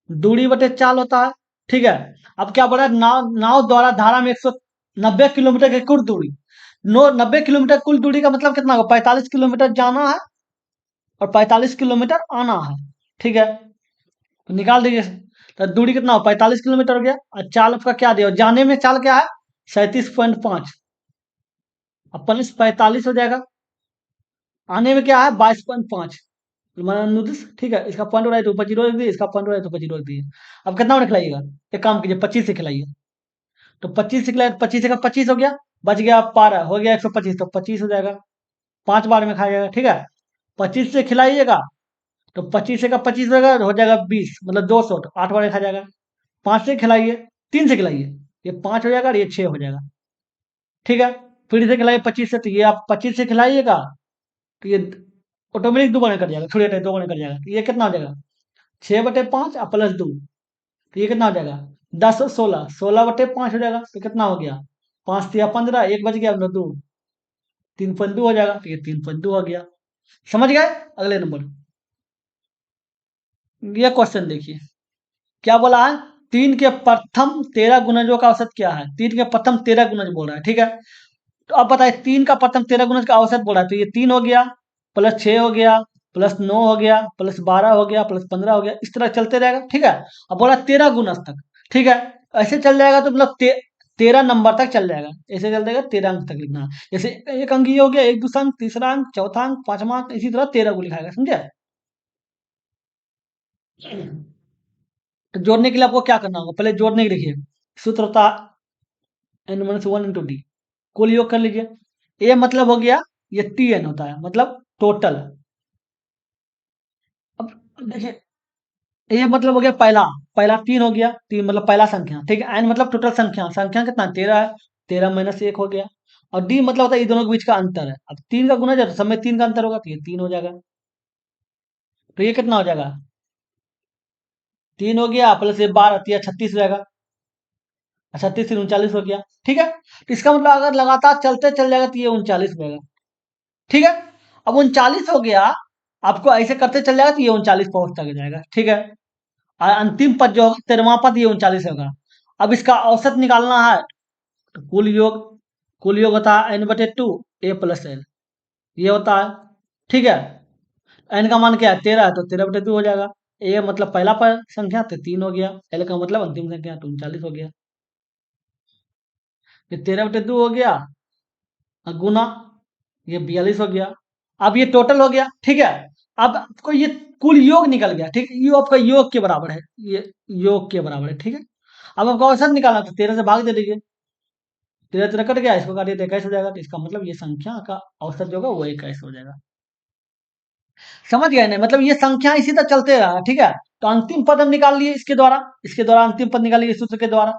दूरी बटे चाल होता है। ठीक है, अब क्या बोला, नाव नाव द्वारा धारा में 190 किलोमीटर की कुल दूरी, नो 90 किलोमीटर कुल दूरी का मतलब कितना होगा 45 किलोमीटर जाना है और 45 किलोमीटर आना है। ठीक है, तो निकाल दीजिए, तो दूरी कितना हो 45 किलोमीटर हो गया, और चाल आपका क्या दिया, जाने में चाल क्या है 37.5, अब प्लस 45 हो जाएगा, आने में क्या है 22.5, नुदिस। ठीक है, इसका पॉइंट उड़ाई तो ऊपर जीरो रख दिए, इसका पॉइंट उड़ाई तो ऊपर जीरो रख दिए। अब कितना और खिलाइएगा, एक काम कीजिए 25 से खिलाइए, तो 25 से खिलाए, 25 का 25 हो गया, बच गया 12, हो गया 125, तो 25 हो जाएगा, 5 बार में खाया जाएगा। ठीक है, 25 से खिलाइएगा तो 25 का 25 हो जाएगा 20, मतलब 200, तो 8 बार में खा जाएगा। 5 से खिलाइए, 3 से खिलाइए, ये 5 हो जाएगा और ये 6 हो जाएगा। ठीक है, फिर से खिलाइए 25 से, तो ये आप 25 से खिलाइएगा तो ये ऑटोमेटिक 2 बार में कट जाएगा, थोड़ी देर 2 बार में कट जाएगा, तो ये कितना हो जाएगा 6/5 और प्लस 2, तो ये कितना हो जाएगा 10 और 16, 16/5 हो जाएगा, तो कितना हो गया 5 या 15, एक बच गया मतलब 2, 3.2 हो जाएगा, तो ये 3.2 हो गया। समझ गए, अगले नंबर, ये क्वेश्चन देखिए क्या बोला है, 3 के प्रथम 13 गुणजों का औसत क्या है, 3 के प्रथम 13 गुणज बोल रहा है। ठीक है, तो अब बताइए 3 का प्रथम 13 गुणज का औसत बोल रहा है, तो ये 3 हो गया, प्लस 6 हो गया, प्लस 9 हो गया, प्लस 12 हो गया, प्लस 15 हो गया, इस तरह चलते रहेगा। ठीक है, अब बोला 13 गुणज तक। ठीक है, ऐसे चल जाएगा तो मतलब 13 नंबर तक चल जाएगा, ऐसे चल जाएगा 13 अंक तक लिखना है। जैसे एक अंक ये हो गया, एक दूसरा अंक, तीसरा अंक, चौथा अंक, पांचवा अंक, इसी तरह 13 को लिखाएगा, समझे। तो जोड़ने के लिए आपको क्या करना होगा, पहले जोड़ने के देखिए, सूत्र होता है n-1 × d, कुल योग कर लीजिए, ये मतलब हो गया, ये tn होता है मतलब टोटल। अब देखिए, ये मतलब हो गया पहला, पहला 3 हो गया, 3 मतलब पहला संख्या, ठीक है, n मतलब टोटल संख्या, संख्या कितना 13 है, 13 माइनस 1 हो गया, और d मतलब होता है ये दोनों के बीच का अंतर है, अब 3 का गुना जब सब में 3 का अंतर होगा तो ये 3 हो जाएगा, तो ये कितना हो जाएगा 3 हो गया, प्लस ये 12 36 हो जाएगा, 36 से 39 हो गया। ठीक है, तो इसका मतलब अगर लगातार चलते चल जाएगा तो ये 39 हो जाएगा। ठीक है, अब 39 हो गया, आपको ऐसे करते चल जाएगा तो ये 39 पहुंच तक जाएगा। ठीक है, और अंतिम पद जो होगा 13वां पद ये 39 होगा। अब इसका औसत निकालना है, तो कुल योग होता है n/2 a + n, ये होता है। ठीक है, n का मान क्या है 13 है, तो 13/2 हो जाएगा, ए मतलब पहला संख्या तो 3 हो गया, एल का मतलब अंतिम संख्या तो 39 हो गया। ये 13/2 हो गया, गुना ये 42 हो गया। अब ये टोटल हो गया, ठीक है। अब आपको ये कुल योग निकल गया, ठीक है, ये आपका योग के बराबर है, ये योग के बराबर है, ठीक है। अब आपको औसत निकालना तो 13 से भाग दे दीजिए, 13 13 कट गया, इसको काटिए तो 21 हो जाएगा, तो इसका मतलब ये संख्या का औसत जो होगा वो 21 हो जाएगा। समझ गए ना, मतलब ये संख्या इसी तरह चलते रहा, ठीक है। तो अंतिम पद हम निकाल लिए इसके द्वारा अंतिम पद निकाल लिए इस सूत्र के द्वारा,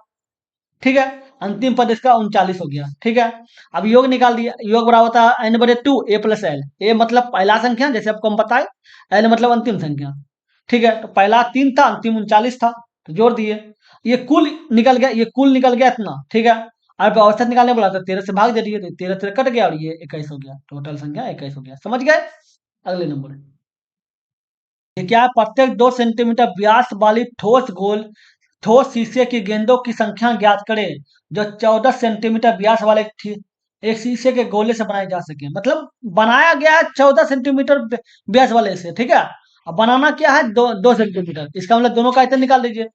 ठीक है। अंतिम पद इसका 39 हो गया, ठीक है। अब योग निकाल दिया, योग बराबर होता है n/2 a प्लस एल। ए मतलब पहला संख्या, जैसे आपको हम बताए, एल मतलब अंतिम संख्या, ठीक है। तो पहला 3 था, अंतिम 39 था, तो जोड़ दिए, ये कुल निकल गया, ये कुल निकल गया इतना, ठीक है। अब औसत निकालने बोला तो 13 से भाग दे दिए, तो 13 13 कट गया और ये 21 हो गया, टोटल संख्या 21 हो गया। समझ गए। अगले नंबर, ये क्या है, प्रत्येक 2 सेंटीमीटर व्यास वाली ठोस शीशे की गेंदों की संख्या ज्ञात करें जो 14 सेंटीमीटर व्यास वाले एक शीशे के गोले से बनाए जा सके। मतलब बनाया गया है 14 सेंटीमीटर व्यास वाले से, ठीक है। अब बनाना क्या है, 2 2 सेंटीमीटर, इसका मतलब दोनों का आयतन निकाल दीजिए।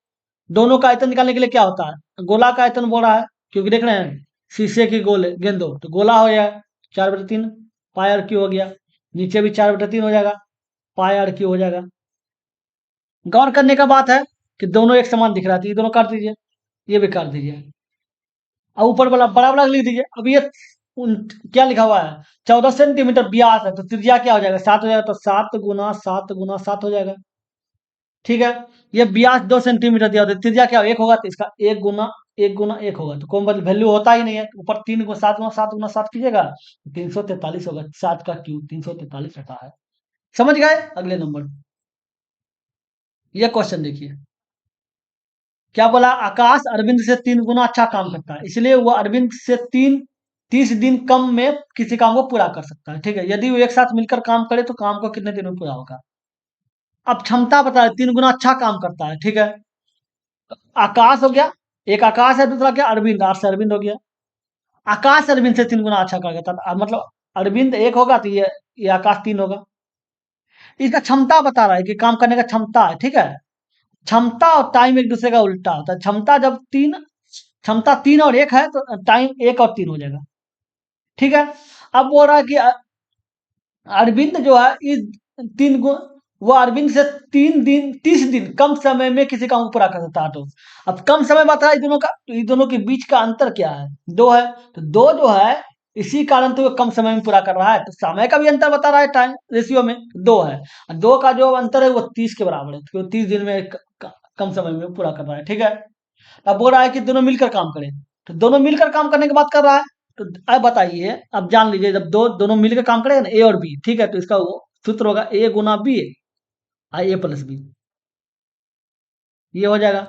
दोनों का आयतन निकालने के लिए क्या होता है, गोला का आयतन बोल रहा है, क्योंकि देख रहे हैं शीशे की गेंदों, तो गोला हो गया 4/3 पाई आर क्यू हो गया, नीचे भी 4/3 हो जाएगा, पाई आर क्यू हो जाएगा। गौर करने का बात है कि दोनों एक समान दिख रहा है, तो ये दोनों काट दीजिए, ये भी काट दीजिए, अब ऊपर वाला बड़ा बड़ा लिख दीजिए। अब ये क्या लिखा हुआ है, 14 सेंटीमीटर व्यास है, तो त्रिज्या क्या हो जाएगा, 7 हो जाएगा, तो 7 × 7 × 7 हो जाएगा, ठीक है। ये व्यास 2 सेंटीमीटर दिया होता है, त्रिज्या क्या एक होगा, तो इसका 1 × 1 होगा, तो कोई वैल्यू होता ही नहीं है, ऊपर 3 × 7 × 7 × 7 कीजिएगा, 343 होगा, 7 का क्यूब 343 रहता है। समझ गए। अगले नंबर, ये क्वेश्चन देखिए, क्या बोला, आकाश अरविंद से 3 गुना अच्छा काम करता है, इसलिए वो अरविंद से 30 दिन कम में किसी काम को पूरा कर सकता है, ठीक है। यदि वो एक साथ मिलकर काम करे तो काम को कितने दिन में पूरा होगा। अब क्षमता बता रहे 3 गुना अच्छा काम करता है, ठीक है। आकाश हो गया, एक आकाश है, दूसरा क्या अरविंद, आर से अरविंद हो गया। आकाश अरविंद से 3 गुना अच्छा कर करता है, मतलब अरविंद एक होगा तो ये आकाश 3 होगा। इसका क्षमता बता रहा है कि काम करने का क्षमता है, ठीक है। क्षमता और टाइम एक दूसरे का उल्टा होता है, क्षमता 3 और 1 है, तो टाइम 1 और 3 हो जाएगा, ठीक है। अब बोल रहा है कि अरविंद जो है इस तीन गु वो अरविंद से 3 दिन 30 दिन कम समय में किसी काम को पूरा कर सकता है, तो अब कम समय बता है दोनों का, तो इन दोनों के बीच का अंतर क्या है, 2 है, तो 2 जो है इसी कारण तो वो कम समय में पूरा कर रहा है, तो समय का भी अंतर बता रहा है, टाइम रेशियो में 2 है, 2 का जो अंतर है वो 30 के बराबर है, तो 30 दिन में कम समय में पूरा कर रहा है, ठीक है। अब बोल रहा है कि दोनों मिलकर काम करें, तो दोनों मिलकर काम करने की बात कर रहा है, तो अब बताइए, अब जान लीजिए, जब दोनों मिलकर काम करेंगे ना, ए और बी, ठीक है, तो इसका वो सूत्र होगा A × B I A plus B, ये हो जाएगा।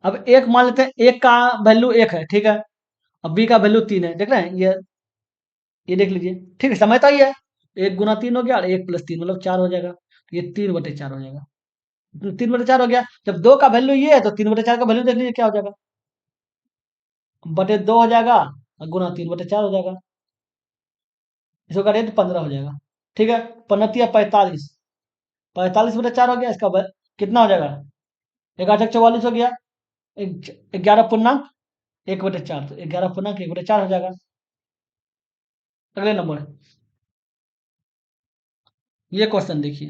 अब एक मान लेते हैं, एक का वैल्यू 1 है, ठीक है, अब बी का वैल्यू 3 है, देख रहे हैं, ये देख लीजिए, ठीक है, समय तो ही है, 1 × 3 हो गया और 1 + 3 मतलब 4 हो जाएगा, तो ये 3/4 हो जाएगा, 3/4 हो गया। जब 2 का वैल्यू ये है, तो 3/4 का वैल्यू देख लीजिए क्या हो जाएगा, बटे 2 हो जाएगा और गुना 3/4 हो जाएगा, इसका रेट 15 हो जाएगा, ठीक है। 15 × 45, 45/4 हो गया, इसका कितना हो जाएगा, 11 44 हो गया, 11 पूर्णांक 1/4, तो 11 पूर्णांक 1/4 हो जाएगा। अगले नंबर, ये क्वेश्चन देखिए,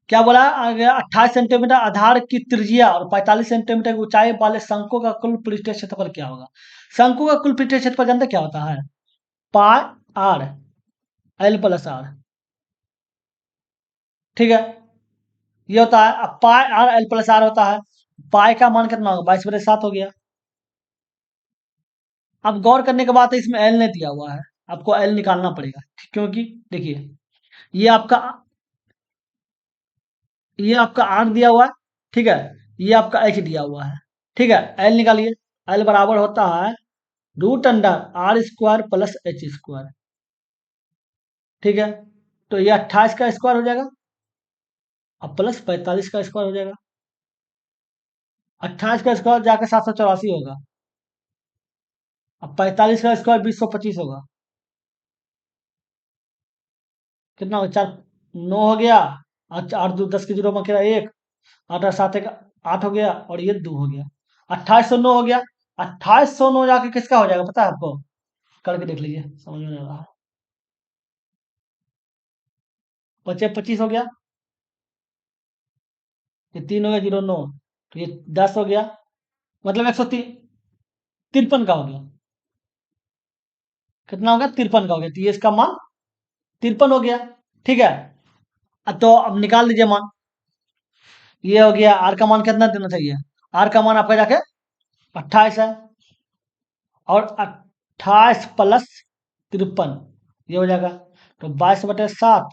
क्या बोला, 28 सेंटीमीटर आधार की त्रिज्या और 45 सेंटीमीटर की ऊंचाई वाले शंकु का कुल पृष्ठीय क्षेत्रफल क्या होगा। शंकु का कुल पृष्ठीय क्षेत्रफल जानते क्या होता है, पाई आर एल प्लस आर, ठीक है, ये होता है। अब पाई आर एल प्लस आर होता है, पाई का मान कितना होगा, 22/7 हो गया। अब गौर करने के बाद इसमें एल ने दिया हुआ है, आपको एल निकालना पड़ेगा, क्योंकि देखिए, ये आपका ये आपका आर दिया हुआ है, ठीक है, ये आपका एच दिया हुआ है, ठीक है। एल निकालिए, एल बराबर होता है √r² प्लस h², ठीक है। तो ये 28 का स्क्वायर हो जाएगा, अब प्लस 45 का स्क्वायर हो जाएगा, 28 का स्क्वायर जाकर 784 होगा, अब 45 का स्क्वायर 2025 होगा, कितना हो, 4 9 हो गया, अच्छा 8 2 10 के जीरो में खेला 1, 8 7 1 8 हो गया और ये 2 हो गया, 2809 हो गया। 2809 जाके किसका हो जाएगा पता है आपको? करके देख लीजिए, समझ में नहीं आ रहा। 25 हो गया, ये 3 हो गया 09, तो ये 10 हो गया, मतलब 153 का हो गया। कितना हो गया? 53 का हो गया, तो ये इसका मान 53 हो गया। ठीक है, तो अब निकाल लीजिए मान। ये हो गया, आर का मान कितना देना चाहिए? आर का मान आपका जाके 28 है, और 28 प्लस 53 ये हो जाएगा, तो 22/7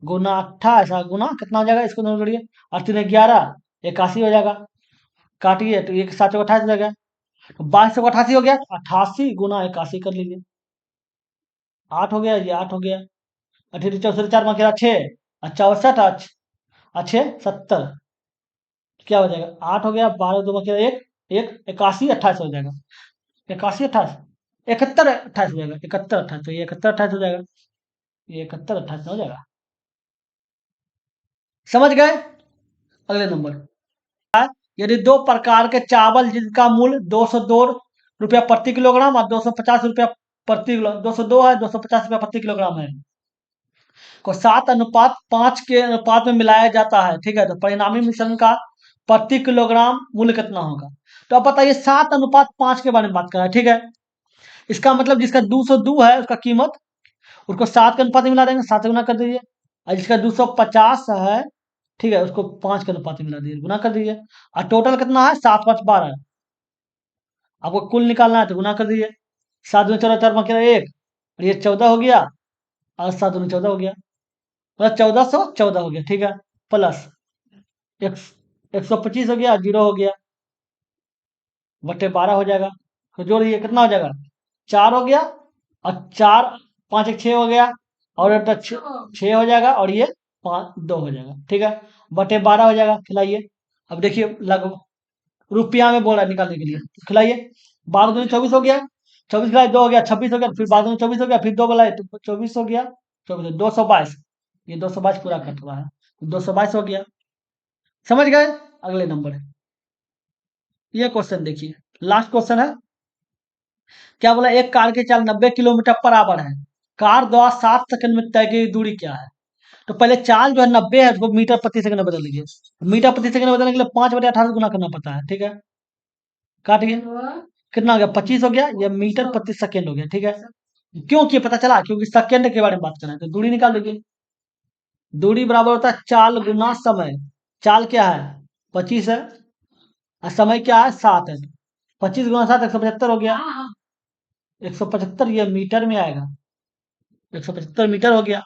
गुना 28 गुना कितना हो जाएगा, इसको दोनों जोड़िए, और 3 11 81 हो जाएगा। काटिए तो एक 7 28 हो जाएगा, तो 2288 हो गया, 88 गुना 81 कर लीजिए, 8 हो गया, ये 8 हो गया, 18 4 में खेला 6, 64 अच्छे 70, क्या हो जाएगा? 8 हो गया, 12 2 में खेला 1 1 81 28 हो जाएगा, 81 28 71 28 हो जाएगा, 71 28, तो ये 71 28 हो जाएगा, ये 71 28 हो जाएगा। समझ गए? अगले नंबर, यदि दो प्रकार के चावल जिनका मूल्य 202 रुपया प्रति किलोग्राम और 250 रुपया प्रति किलो, 202 है, 250 रुपया प्रति किलोग्राम है, को 7:5 के अनुपात में मिलाया जाता है। ठीक है, तो परिणामी मिश्रण का प्रति किलोग्राम मूल्य कितना होगा? तो अब बताइए, 7:5 के बारे में बात कर रहा है। ठीक है, इसका मतलब जिसका 202 है उसका कीमत, उसको 7 के अनुपात में मिला देंगे, 7 से गुना कर दीजिए, और जिसका 250 है, ठीक है, उसको 5 के अनुपात में मिला दीजिए, गुना कर दीजिए, और टोटल कितना है? 7 5 12, आपको कुल निकालना है तो गुना कर दीजिए, 7 दूनी 14 4 5 1, और ये 14 हो गया, और 7 दूनी 14 हो गया, मतलब 1414 हो गया। ठीक है, प्लस 125 हो गया, 0 हो गया, बटे 12 हो जाएगा, तो जोड़िए कितना हो जाएगा? 4 हो गया, और 4 5 1 6 हो गया, और 6 हो जाएगा, और ये 5 2 हो जाएगा। ठीक है, बटे 12 हो जाएगा, खिलाइए। अब देखिए लगभग रुपया में बोल रहा है निकालने के लिए, तो खिलाइए, 12 दूनी 24 हो गया, 24 खिलाए 2 हो गया, 26 हो गया, फिर 12 दूनी 24 हो गया, फिर 2 बुलाए तो 24 हो गया, 24 222, ये 222 पूरा कट रहा है, 222 हो गया। समझ गए? अगले नंबर है, ये क्वेश्चन देखिए, लास्ट क्वेश्चन है। क्या बोला? एक कार की चाल 90 किलोमीटर पर आवर है, कार द्वारा 7 सेकंड में तय की दूरी क्या है? तो पहले चाल जो है 90 है, उसको मीटर प्रति सेकंड में बदल लीजिए, मीटर प्रति सेकंड में बदलने के लिए 5/18 गुना करना पड़ता है। ठीक है, काटिए, कितना हो गया? 25 हो गया, ये मीटर प्रति सेकंड हो गया। ठीक है, क्यों किया पता चला? क्योंकि सेकंड के बारे में बात कर रहे हैं, तो दूरी निकाल लीजिए, दूरी बराबर होता है चाल गुना समय। चाल क्या है? 25 है, और समय क्या है? 7 है, 25 गुना 7 175 हो गया, 175 ये मीटर में आएगा, 175 मीटर हो गया।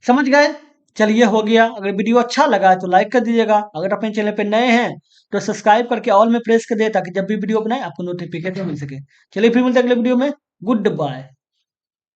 समझ गए? चलिए हो गया। अगर वीडियो अच्छा लगा है तो लाइक कर दीजिएगा, अगर अपने चैनल पे नए हैं तो सब्सक्राइब करके ऑल में प्रेस कर दे, ताकि जब भी वीडियो बनाए आपको नोटिफिकेशन मिल सके। चलिए फिर मिलते हैं अगले वीडियो में, गुड बाय।